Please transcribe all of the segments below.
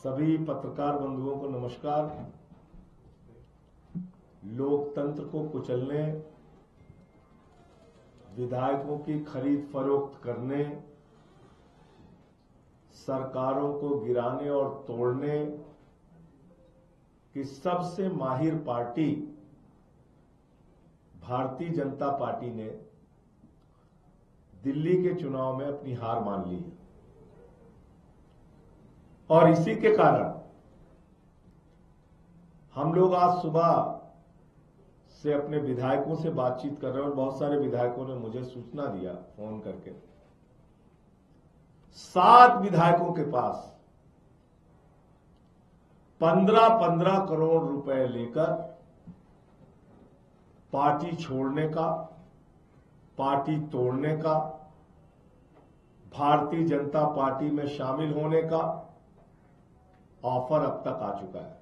सभी पत्रकार बंधुओं को नमस्कार। लोकतंत्र को कुचलने, विधायकों की खरीद फरोख्त करने, सरकारों को गिराने और तोड़ने की सबसे माहिर पार्टी भारतीय जनता पार्टी ने दिल्ली के चुनाव में अपनी हार मान ली है। और इसी के कारण हम लोग आज सुबह से अपने विधायकों से बातचीत कर रहे हैं और बहुत सारे विधायकों ने मुझे सूचना दिया फोन करके। 7 विधायकों के पास 15-15 करोड़ रुपए लेकर पार्टी छोड़ने का, पार्टी तोड़ने का, भारतीय जनता पार्टी में शामिल होने का ऑफर अब तक आ चुका है।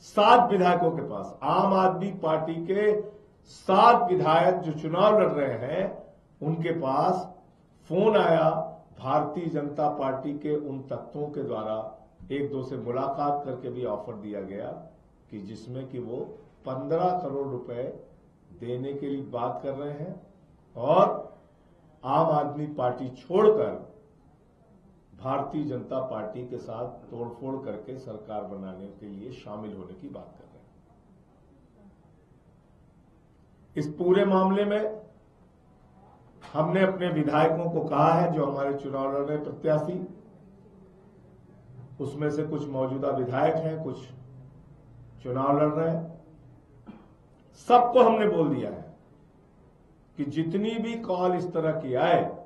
7 विधायकों के पास, आम आदमी पार्टी के 7 विधायक जो चुनाव लड़ रहे हैं, उनके पास फोन आया भारतीय जनता पार्टी के उन तत्वों के द्वारा, एक दो से मुलाकात करके भी ऑफर दिया गया कि जिसमें कि वो 15 करोड़ रुपए देने के लिए बात कर रहे हैं और आम आदमी पार्टी छोड़कर भारतीय जनता पार्टी के साथ तोड़फोड़ करके सरकार बनाने के लिए शामिल होने की बात कर रहे हैं। इस पूरे मामले में हमने अपने विधायकों को कहा है, जो हमारे चुनाव लड़ रहे प्रत्याशी, उसमें से कुछ मौजूदा विधायक हैं, कुछ चुनाव लड़ रहे हैं, सबको हमने बोल दिया है कि जितनी भी कॉल इस तरह की आए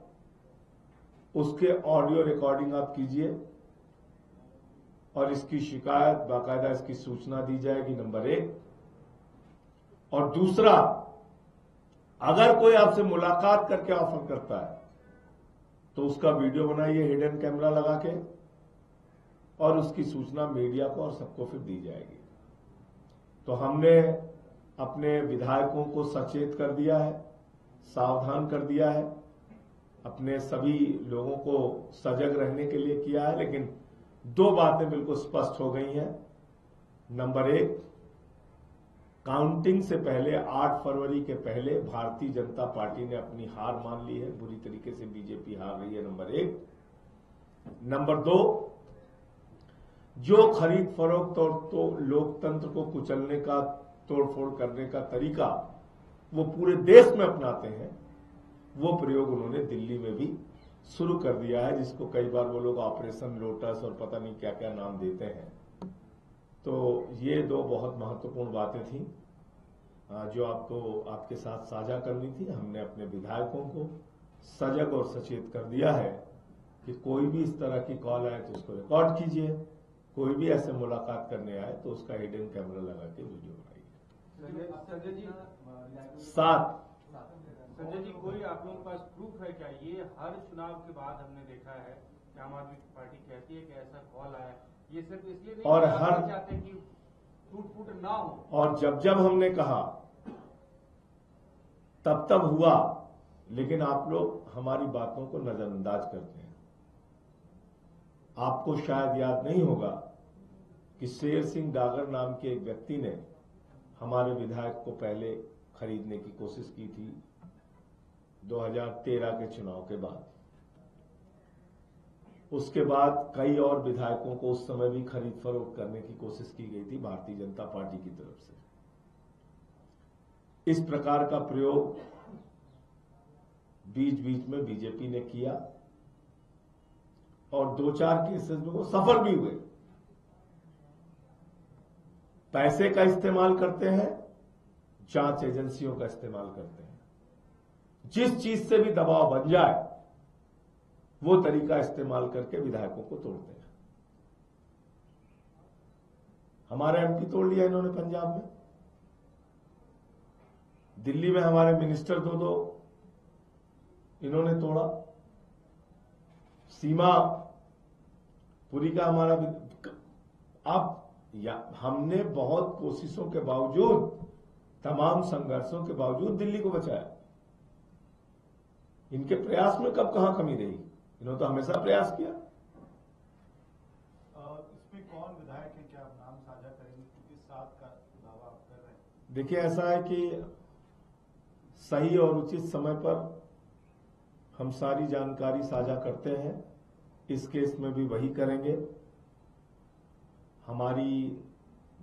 उसके ऑडियो रिकॉर्डिंग आप कीजिए और इसकी शिकायत बाकायदा, इसकी सूचना दी जाएगी, नंबर 1। और दूसरा, अगर कोई आपसे मुलाकात करके ऑफर करता है तो उसका वीडियो बनाइए हिडन कैमरा लगा के और उसकी सूचना मीडिया को और सबको फिर दी जाएगी। तो हमने अपने विधायकों को सचेत कर दिया है, सावधान कर दिया है, अपने सभी लोगों को सजग रहने के लिए किया है। लेकिन 2 बातें बिल्कुल स्पष्ट हो गई हैं। नंबर 1, काउंटिंग से पहले 8 फरवरी के पहले भारतीय जनता पार्टी ने अपनी हार मान ली है, बुरी तरीके से बीजेपी हार रही है, नंबर 1। नंबर 2, जो खरीद फरोख्त और तो लोकतंत्र को कुचलने का, तोड़फोड़ करने का तरीका वो पूरे देश में अपनाते हैं, वो प्रयोग उन्होंने दिल्ली में भी शुरू कर दिया है, जिसको कई बार वो लोग ऑपरेशन लोटस और पता नहीं क्या क्या नाम देते हैं। तो ये 2 बहुत महत्वपूर्ण बातें थी जो आपके साथ साझा करनी थी। हमने अपने विधायकों को सजग और सचेत कर दिया है कि कोई भी इस तरह की कॉल आए तो उसको रिकॉर्ड कीजिए, कोई भी ऐसे मुलाकात करने आए तो उसका हिडन कैमरा लगा के वीडियो बनाइए। संजय जी, 7 संजय जी, कोई आप लोगों के पास प्रूफ है क्या? ये हर चुनाव के बाद हमने देखा है कि आम आदमी पार्टी कहती है कि ऐसा कॉल आया, ये सिर्फ इसलिए नहीं और हर चाहते कि टूट ना हो। और जब हमने कहा तब हुआ, लेकिन आप लोग हमारी बातों को नजरअंदाज करते हैं। आपको शायद याद नहीं होगा कि शेर सिंह डागर नाम के एक व्यक्ति ने हमारे विधायक को पहले खरीदने की कोशिश की थी 2013 के चुनाव के बाद। उसके बाद कई और विधायकों को उस समय भी खरीद फरोख्त करने की कोशिश की गई थी भारतीय जनता पार्टी की तरफ से। इस प्रकार का प्रयोग बीच बीच में बीजेपी ने किया और 2-4 केसेस में वो सफल भी हुए। पैसे का इस्तेमाल करते हैं, जांच एजेंसियों का इस्तेमाल करते हैं। जिस चीज से भी दबाव बन जाए वो तरीका इस्तेमाल करके विधायकों को तोड़ते हैं। हमारा एमपी तोड़ लिया इन्होंने पंजाब में, दिल्ली में हमारे मिनिस्टर 2 इन्होंने तोड़ा, सीमा पुरी का हमारा। अब हमने बहुत कोशिशों के बावजूद, तमाम संघर्षों के बावजूद दिल्ली को बचाया। इनके प्रयास में कब कहां कमी रही? इन्होंने तो हमेशा प्रयास किया। कौन विधायक हैं, क्या आप नाम साझा करेंगे, क्योंकि 7 का दावा आप कर रहे हैं? देखिए, ऐसा है कि सही और उचित समय पर हम सारी जानकारी साझा करते हैं। इस केस में भी वही करेंगे। हमारी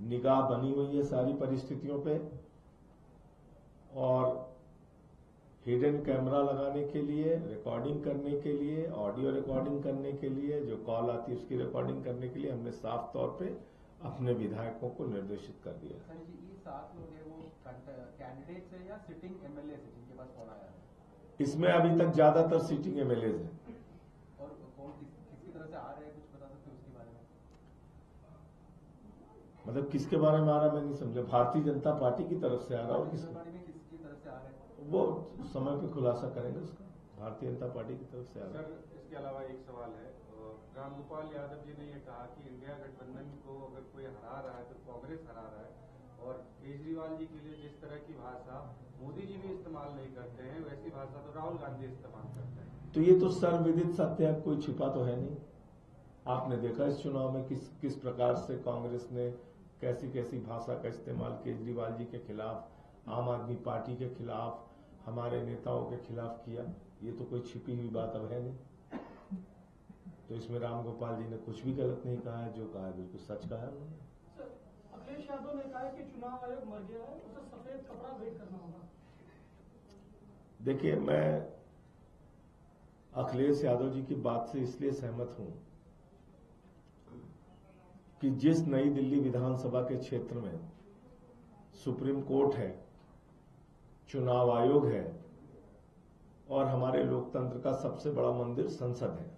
निगाह बनी हुई है सारी परिस्थितियों पे, और हिडन कैमरा लगाने के लिए, रिकॉर्डिंग करने के लिए, ऑडियो रिकॉर्डिंग करने के लिए, जो कॉल आती है उसकी रिकॉर्डिंग करने के लिए हमने साफ तौर पे अपने विधायकों को निर्देशित कर दिया। सर जी, ये 7 लोग हैं, वो कैंडिडेट्स हैं या सिटिंग एमएलए है जिनके पास कॉल आया है? इसमें अभी तक ज्यादातर सीटिंग एमएलए हैं। और कौन किसकी तरफ से आ रहे हैं, कुछ बता सकते हो उसके बारे में? मतलब किसके बारे में आ रहा, मैं नहीं समझा। भारतीय जनता पार्टी की तरफ से आ रहा और किसकी तरफ से आ रहे हैं वो समय पे खुलासा करेंगे उसका। भारतीय जनता पार्टी की तरफ से आ रहा है। सर, इसके अलावा एक सवाल है। रामगोपाल यादव जी ने ये कहा कि इंडिया गठबंधन को अगर कोई हरा रहा है तो कांग्रेस हरा रहा है, और केजरीवाल जी के लिए जिस तरह की भाषा मोदी जी भी इस्तेमाल नहीं करते हैं, वैसी भाषा तो राहुल गांधी इस्तेमाल करते हैं। तो ये तो सर्वविदित सत्य है, कोई छिपा तो है नहीं। आपने देखा इस चुनाव में किस प्रकार से कांग्रेस ने कैसी कैसी भाषा का इस्तेमाल केजरीवाल जी के खिलाफ, आम आदमी पार्टी के खिलाफ, हमारे नेताओं के खिलाफ किया। ये तो कोई छिपी हुई बात अब है नहीं। तो इसमें रामगोपाल जी ने कुछ भी गलत नहीं कहा है, जो कहा है बिल्कुल सच कहा है उन्होंने। सर, अखिलेश यादव ने कहा है कि चुनाव आयोग मर गया है, उसे सफेद कपड़ा भेंट करना होगा। देखिए, मैं अखिलेश यादव जी की बात से इसलिए सहमत हूं कि जिस नई दिल्ली विधानसभा के क्षेत्र में सुप्रीम कोर्ट है, चुनाव आयोग है और हमारे लोकतंत्र का सबसे बड़ा मंदिर संसद है,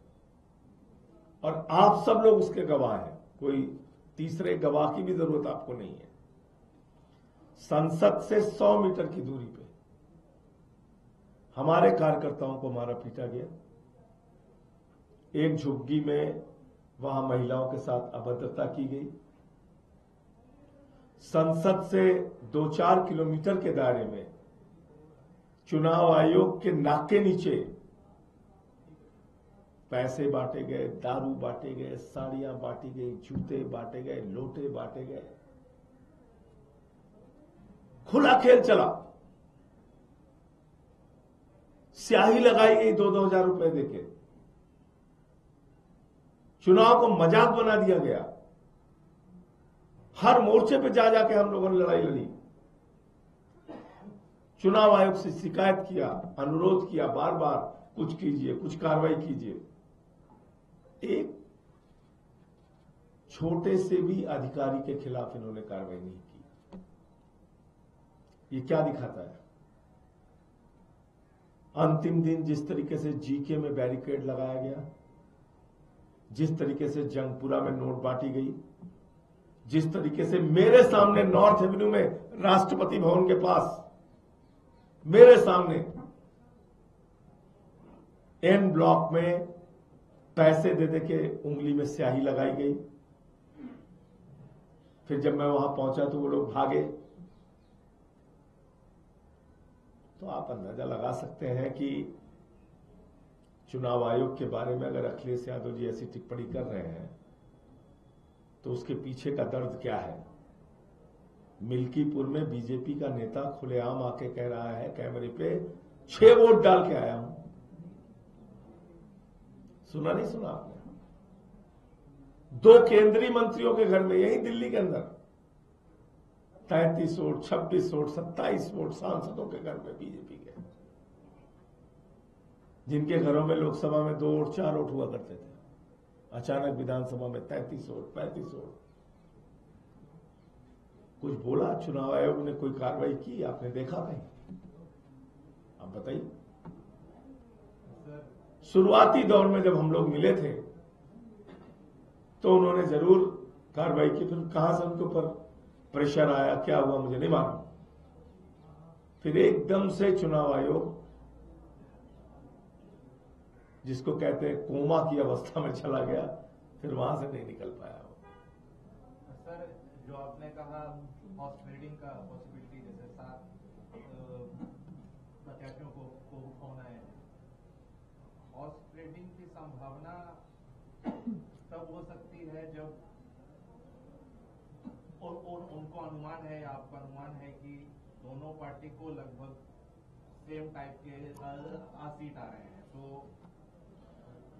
और आप सब लोग उसके गवाह हैं, कोई तीसरे गवाह की भी जरूरत आपको नहीं है। संसद से 100 मीटर की दूरी पे हमारे कार्यकर्ताओं को मारा पीटा गया। एक झुग्गी में वहां महिलाओं के साथ अभद्रता की गई। संसद से 2-4 किलोमीटर के दायरे में चुनाव आयोग के नाक के नीचे पैसे बांटे गए, दारू बांटे गए, साड़ियां बांटी गई, जूते बांटे गए, लोटे बांटे गए, खुला खेल चला। स्याही लगाई गई 2-2 हजार रुपए देके। चुनाव को मजाक बना दिया गया। हर मोर्चे पे जा जाके हम लोगों ने लड़ाई लड़ी। चुनाव आयोग से शिकायत किया, अनुरोध किया बार बार, कुछ कीजिए, कुछ कार्रवाई कीजिए। एक छोटे से भी अधिकारी के खिलाफ इन्होंने कार्रवाई नहीं की। ये क्या दिखाता है? अंतिम दिन जिस तरीके से जीके में बैरिकेड लगाया गया, जिस तरीके से जंगपुरा में नोट बांटी गई, जिस तरीके से मेरे सामने नॉर्थ एवेन्यू में राष्ट्रपति भवन के पास मेरे सामने एन ब्लॉक में पैसे दे दे के उंगली में स्याही लगाई गई। फिर जब मैं वहां पहुंचा तो वो लोग भागे। तो आप अंदाजा लगा सकते हैं कि चुनाव आयोग के बारे में अगर अखिलेश यादव जी ऐसी टिप्पणी कर रहे हैं तो उसके पीछे का दर्द क्या है। मिल्कीपुर में बीजेपी का नेता खुलेआम आके कह रहा है कैमरे पे, 6 वोट डाल के आया हूं। सुना नहीं सुना आपने? 2 केंद्रीय मंत्रियों के घर में, यही दिल्ली के अंदर 33 वोट, 26 वोट, 27 वोट सांसदों के घर में बीजेपी के, जिनके घरों में लोकसभा में 2 वोट 4 वोट हुआ करते थे, अचानक विधानसभा में 33 वोट, 35 वोट। कुछ बोला चुनाव आयोग ने? कोई कार्रवाई की आपने देखा कहीं? आप बताइए। शुरुआती दौर में जब हम लोग मिले थे तो उन्होंने जरूर कार्रवाई की। फिर कहां से उनके ऊपर प्रेशर आया, क्या हुआ मुझे नहीं मालूम। फिर एकदम से चुनाव आयोग, जिसको कहते हैं कोमा की अवस्था में चला गया, फिर वहां से नहीं निकल पाया। सर, जो आपने कहा हॉर्स ट्रेडिंग का पॉसिबिलिटी, जैसे 7 प्रत्याशियों को होना है, हॉर्स ट्रेडिंग की संभावना तब हो सकती है जब उनको अनुमान है, आपका अनुमान है कि दोनों पार्टी को लगभग सेम टाइप के सीट आ रहे हैं, तो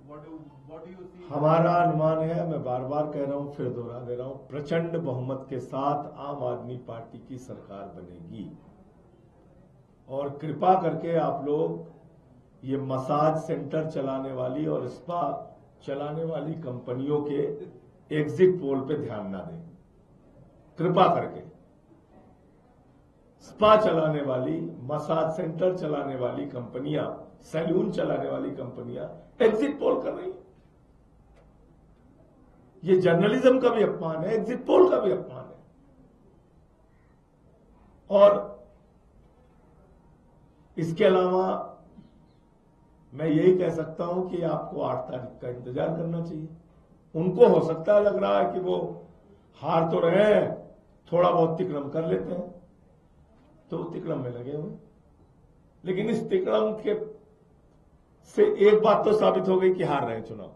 व्हाट डू यू सी? हमारा अनुमान है, मैं बार बार कह रहा हूं, फिर दोहरा दे रहा हूं, प्रचंड बहुमत के साथ आम आदमी पार्टी की सरकार बनेगी। और कृपा करके आप लोग ये मसाज सेंटर चलाने वाली और स्पा चलाने वाली कंपनियों के एग्जिट पोल पे ध्यान ना दें, कृपा करके। स्पा चलाने वाली, मसाज सेंटर चलाने वाली कंपनियां, सैलून चलाने वाली कंपनियां एग्जिट पोल कर रही हैं। ये जर्नलिज्म का भी अपमान है, एग्जिट पोल का भी अपमान है। और इसके अलावा मैं यही कह सकता हूं कि आपको 8 तारीख का इंतजार करना चाहिए। उनको हो सकता है, लग रहा है कि वो हार तो रहे हैं, थोड़ा बहुत तिक्रम कर लेते हैं, तो तिक्रम में लगे हुए। लेकिन इस तिक्रम के से एक बात तो साबित हो गई कि हार रहे चुनाव।